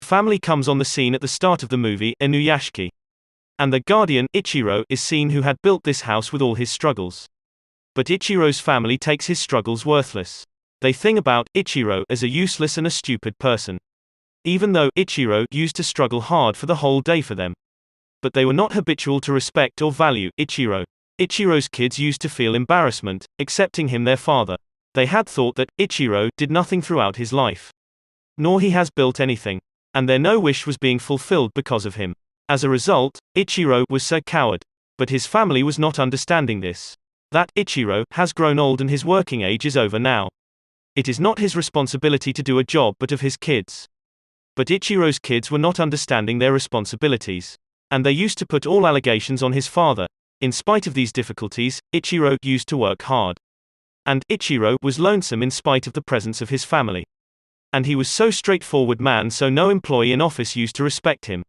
family comes on the scene at the start of the movie, Inuyashiki. And the guardian, Ichiro, is seen who had built this house with all his struggles. But Ichiro's family takes his struggles worthless. They think about Ichiro as a useless and a stupid person. Even though Ichiro used to struggle hard for the whole day for them. But they were not habitual to respect or value Ichiro. Ichiro's kids used to feel embarrassment, accepting him their father. They had thought that Ichiro did nothing throughout his life. Nor he has built anything. And their no wish was being fulfilled because of him. As a result, Ichiro was so coward. But his family was not understanding this. That Ichiro has grown old and his working age is over now. It is not his responsibility to do a job but of his kids. But Ichiro's kids were not understanding their responsibilities. And they used to put all allegations on his father. In spite of these difficulties, Ichiro used to work hard. And Ichiro was lonesome in spite of the presence of his family. And he was so straightforward man, so no employee in office used to respect him.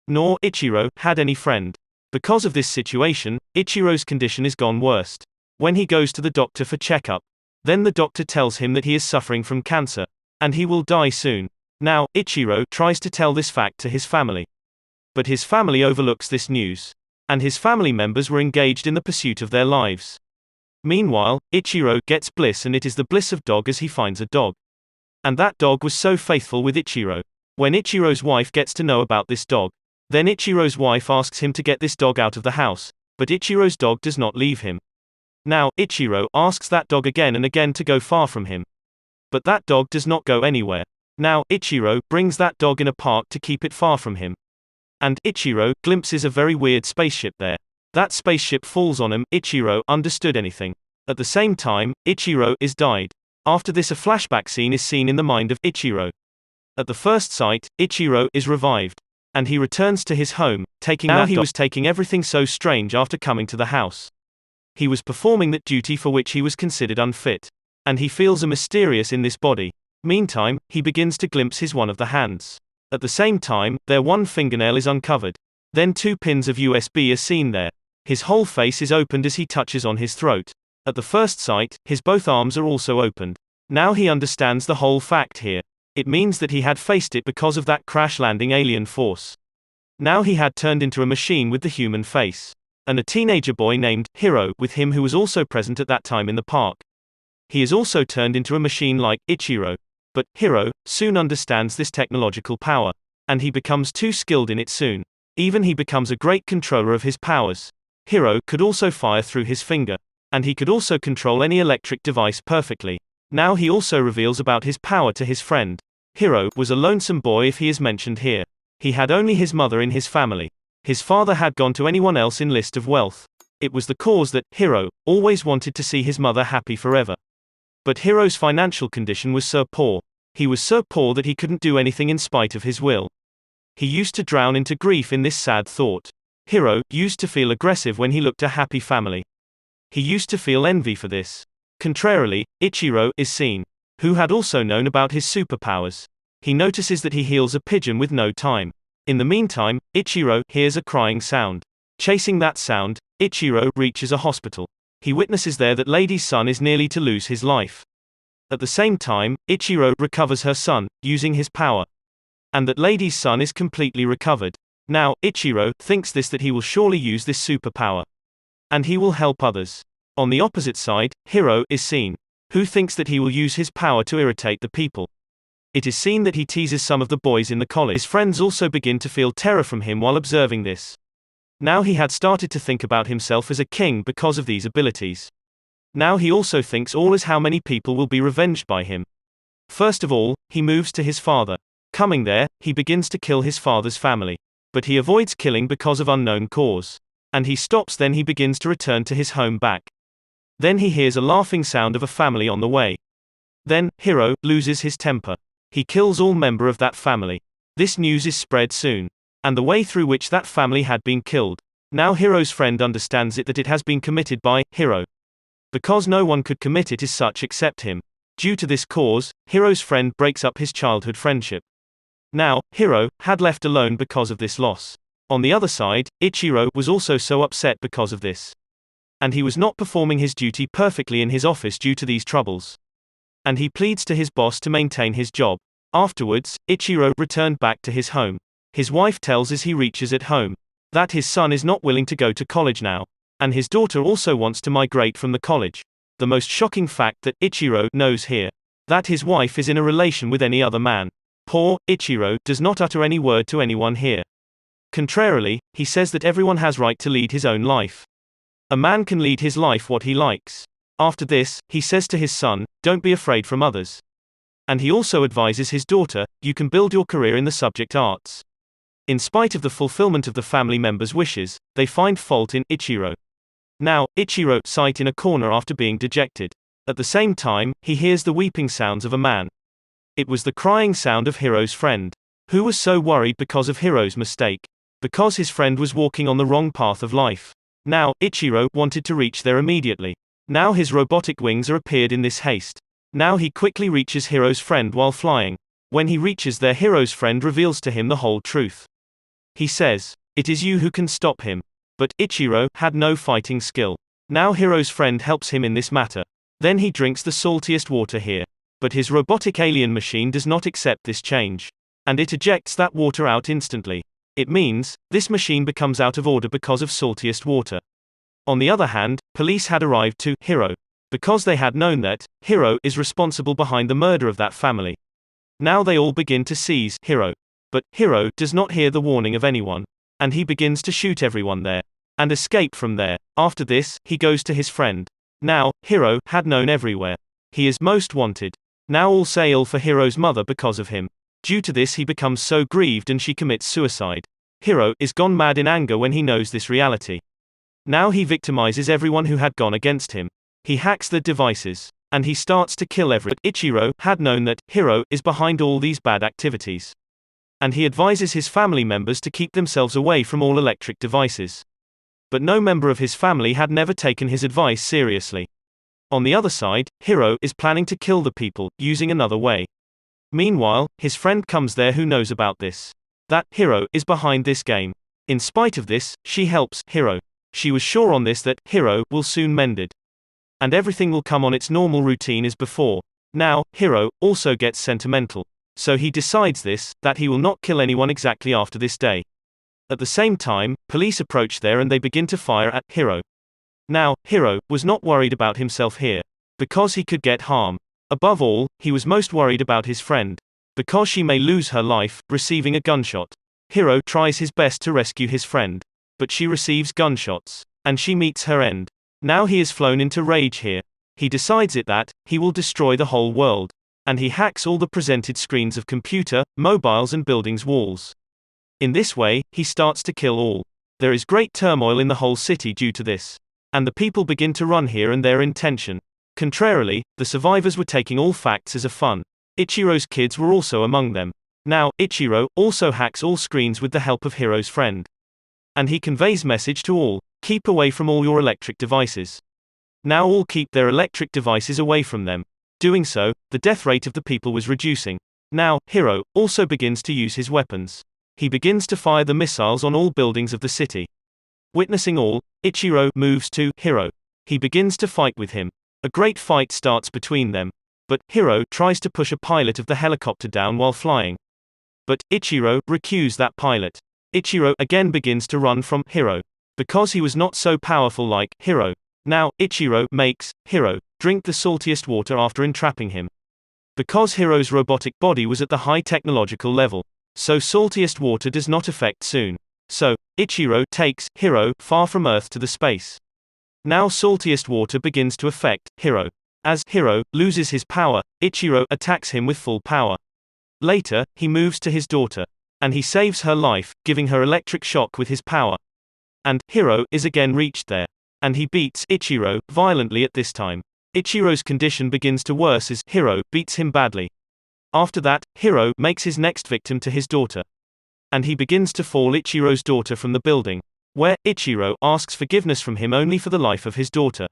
Nor Ichiro had any friend. Because of this situation, Ichiro's condition is gone worst. When he goes to the doctor for checkup, then the doctor tells him that he is suffering from cancer. And he will die soon. Now, Ichiro tries to tell this fact to his family. But his family overlooks this news. And his family members were engaged in the pursuit of their lives. Meanwhile, Ichiro gets bliss, and it is the bliss of dog as he finds a dog. And that dog was so faithful with Ichiro. When Ichiro's wife gets to know about this dog, then Ichiro's wife asks him to get this dog out of the house, but Ichiro's dog does not leave him. Now, Ichiro asks that dog again and again to go far from him. But that dog does not go anywhere. Now, Ichiro brings that dog in a park to keep it far from him. And Ichiro glimpses a very weird spaceship there. That spaceship falls on him. Ichiro understood anything. At the same time, Ichiro is died. After this, a flashback scene is seen in the mind of Ichiro. At the first sight, Ichiro is revived. And he returns to his home, taking now he was taking everything so strange after coming to the house. He was performing that duty for which he was considered unfit. And he feels a mysterious in this body. Meantime, he begins to glimpse his one of the hands. At the same time, their one fingernail is uncovered. Then 2 pins of USB are seen there. His whole face is opened as he touches on his throat. At the first sight, his both arms are also opened. Now he understands the whole fact here. It means that he had faced it because of that crash-landing alien force. Now he had turned into a machine with the human face. And a teenager boy named Hiro with him who was also present at that time in the park. He is also turned into a machine like Ichiro. But Hiro soon understands this technological power. And he becomes too skilled in it soon. Even he becomes a great controller of his powers. Hiro could also fire through his finger. And he could also control any electric device perfectly. Now he also reveals about his power to his friend. Hiro was a lonesome boy if he is mentioned here. He had only his mother in his family. His father had gone to anyone else in list of wealth. It was the cause that Hiro always wanted to see his mother happy forever. But Hiro's financial condition was so poor. He was so poor that he couldn't do anything in spite of his will. He used to drown into grief in this sad thought. Hiro used to feel aggressive when he looked at a happy family. He used to feel envy for this. Contrarily, Ichiro is seen, who had also known about his superpowers. He notices that he heals a pigeon with no time. In the meantime, Ichiro hears a crying sound. Chasing that sound, Ichiro reaches a hospital. He witnesses there that lady's son is nearly to lose his life. At the same time, Ichiro recovers her son, using his power. And that lady's son is completely recovered. Now, Ichiro thinks that he will surely use this superpower. And he will help others. On the opposite side, Hiro is seen, who thinks that he will use his power to irritate the people. It is seen that he teases some of the boys in the college. His friends also begin to feel terror from him while observing this. Now he had started to think about himself as a king because of these abilities. Now he also thinks all as how many people will be revenged by him. First of all, he moves to his father. Coming there, he begins to kill his father's family. But he avoids killing because of unknown cause. And he stops, then he begins to return to his home back. Then he hears a laughing sound of a family on the way. Then, Hiro loses his temper. He kills all member of that family. This news is spread soon. And the way through which that family had been killed. Now Hiro's friend understands it that it has been committed by Hiro. Because no one could commit it as such except him. Due to this cause, Hiro's friend breaks up his childhood friendship. Now, Hiro had left alone because of this loss. On the other side, Ichiro was also so upset because of this. And he was not performing his duty perfectly in his office due to these troubles. And he pleads to his boss to maintain his job. Afterwards, Ichiro returned back to his home. His wife tells as he reaches at home that his son is not willing to go to college now, and his daughter also wants to migrate from the college. The most shocking fact that Ichiro knows here that his wife is in a relation with any other man. Poor Ichiro does not utter any word to anyone here. Contrarily, he says that everyone has right to lead his own life. A man can lead his life what he likes. After this, he says to his son, don't be afraid from others. And he also advises his daughter, you can build your career in the subject arts. In spite of the fulfillment of the family members' wishes, they find fault in Ichiro. Now, Ichiro sits in a corner after being dejected. At the same time, he hears the weeping sounds of a man. It was the crying sound of Hiro's friend, who was so worried because of Hiro's mistake. Because his friend was walking on the wrong path of life. Now, Ichiro wanted to reach there immediately. Now his robotic wings are appeared in this haste. Now he quickly reaches Hiro's friend while flying. When he reaches there, Hiro's friend reveals to him the whole truth. He says, it is you who can stop him. But Ichiro had no fighting skill. Now Hiro's friend helps him in this matter. Then he drinks the saltiest water here. But his robotic alien machine does not accept this change. And it ejects that water out instantly. It means, this machine becomes out of order because of saltiest water. On the other hand, police had arrived to Hiro, because they had known that Hiro is responsible behind the murder of that family. Now they all begin to seize Hiro. But Hiro does not hear the warning of anyone. And he begins to shoot everyone there. And escape from there. After this, he goes to his friend. Now, Hiro had known everywhere. He is most wanted. Now all say ill for Hiro's mother because of him. Due to this he becomes so grieved and she commits suicide. Hiro is gone mad in anger when he knows this reality. Now he victimizes everyone who had gone against him. He hacks the devices. And he starts to kill everyone. Ichiro had known that Hiro is behind all these bad activities. And he advises his family members to keep themselves away from all electric devices. But no member of his family had never taken his advice seriously. On the other side, Hiro is planning to kill the people, using another way. Meanwhile, his friend comes there who knows about this. That Hiro is behind this game. In spite of this, she helps Hiro. She was sure on this that Hiro will soon mend it. And everything will come on its normal routine as before. Now, Hiro also gets sentimental. So he decides this, that he will not kill anyone exactly after this day. At the same time, police approach there and they begin to fire at Hiro. Now, Hiro was not worried about himself here. Because he could get harm. Above all, he was most worried about his friend. Because she may lose her life, receiving a gunshot. Hiro tries his best to rescue his friend. But she receives gunshots. And she meets her end. Now he is flown into rage here. He decides that he will destroy the whole world. And he hacks all the presented screens of computer, mobiles and buildings' walls. In this way, he starts to kill all. There is great turmoil in the whole city due to this. And the people begin to run here and there in tension. Contrarily, the survivors were taking all facts as a fun. Ichiro's kids were also among them. Now, Ichiro also hacks all screens with the help of Hiro's friend. And he conveys message to all, keep away from all your electric devices. Now all keep their electric devices away from them. Doing so, the death rate of the people was reducing. Now, Hiro also begins to use his weapons. He begins to fire the missiles on all buildings of the city. Witnessing all, Ichiro moves to Hiro. He begins to fight with him. A great fight starts between them. But Hiro tries to push a pilot of the helicopter down while flying. But Ichiro recuses that pilot. Ichiro again begins to run from Hiro. Because he was not so powerful like Hiro. Now, Ichiro makes Hiro drink the saltiest water after entrapping him. Because Hiro's robotic body was at the high technological level. So saltiest water does not affect soon. So, Ichiro takes Hiro far from Earth to the space. Now saltiest water begins to affect Hiro. As Hiro loses his power, Ichiro attacks him with full power. Later, he moves to his daughter. And he saves her life, giving her electric shock with his power. And Hiro is again reached there. And he beats Ichiro violently at this time. Ichiro's condition begins to worse as Hiro beats him badly. After that, Hiro makes his next victim to his daughter. And he begins to fall Ichiro's daughter from the building. Where Ichiro asks forgiveness from him only for the life of his daughter.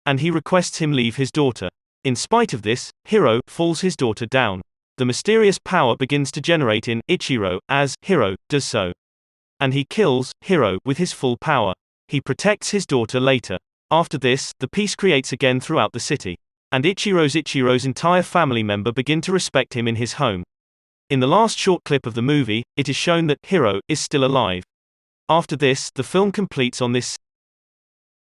And he requests him leave his daughter. In spite of this, Hiro falls his daughter down. The mysterious power begins to generate in Ichiro as Hiro does so. And he kills Hiro with his full power. He protects his daughter later. After this, the peace creates again throughout the city. And Ichiro's entire family member begin to respect him in his home. In the last short clip of the movie, it is shown that Hiro is still alive. After this, the film completes on this